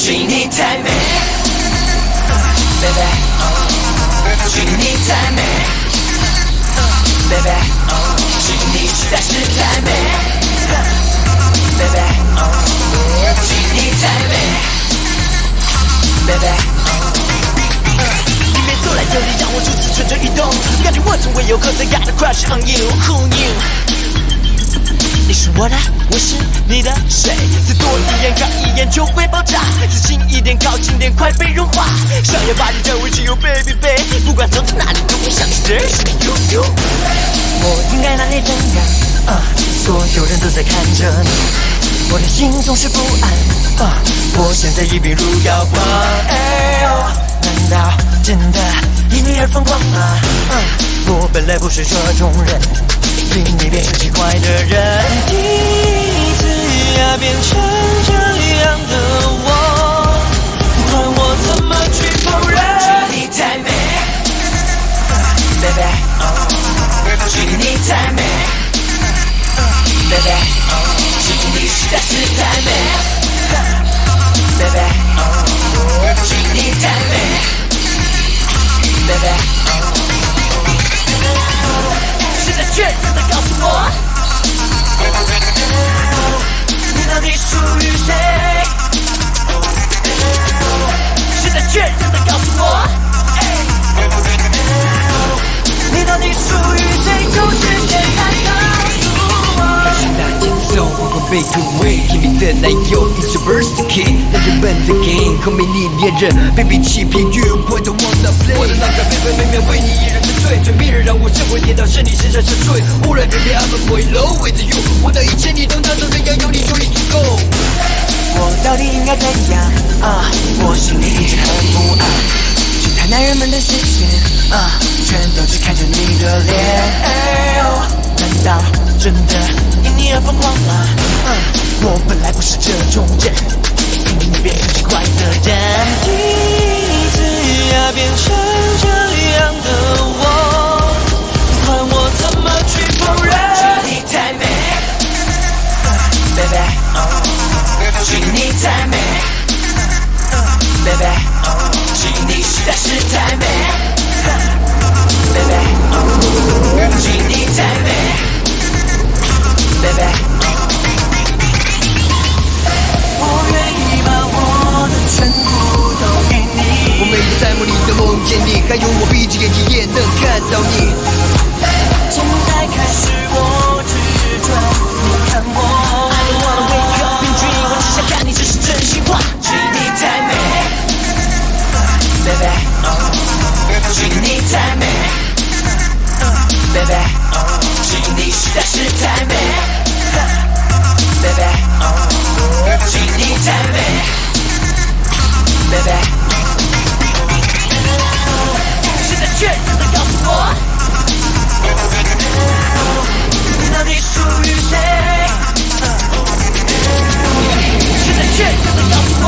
只因你太美 ，baby， 只因你太美 ，baby， 只因你实在是太美 ，baby， 只因你太美 ，baby。你别走来这里，让我独自蠢蠢欲动，感觉我从未有 cause I got a crush on you，who knew？ 你是我的，我是你的，谁？再多一眼看一眼就会爆炸，再近一点靠近点，快被融化。想要把你占为己有 baby baby， 不管走到哪里都会想起这是你 you。我应该哪里怎样？所有人都在看着你，我的心总是不安。我现在已病入膏肓。难道真的因你而疯狂吗？我本来不是这种人。因你变成奇怪的人，第一次呀变成这样的我，管我怎么去否认。只因你太美 ，baby， 只因你太美 ，baby， 只因你实在是太美 ，baby， 只因你太美 ，baby。现在确认的告诉我，你到底属于谁？现在确认的告诉我，你到底属于谁？就是谁来告诉我。还是那节奏，不管被各位，Kimi 的男友一直 burst the king， 那人们的 game， 后面你恋人被逼欺骗 ，You point the one that play， 我的脑袋分分秒秒为你一人沉醉，最迷人让我生活跌倒是你身上沉睡，忽然变变 I'm going low with you， 我的一切你都拿走，怎样有你就已足够。我到底应该怎样我心里一直很不安，去看男人们的视线全都只看着你的脸。难道真的因你而疯狂吗？我本来不是这种人，因你变成奇怪的人。第一次呀变成这样的我，管我怎么去否认。只因你太美 ，baby， 只因你太美 ，baby， 只因你实在是太美 ，baby， 只因你太美 ，baby。我愿意把我的全部都给你。我每次在梦里都梦见你，还有我闭着眼睛也能看到你。现在开始我只准你看我。I don't wanna wake up and dream， 我只想看你，这是真心话。只因你太美 ，baby， 只因你太美 ，baby， 只因你实在是太美 ，baby， 只因你太美 ，baby。现在确认的告诉我，你到底属于谁？现在确认的告诉我。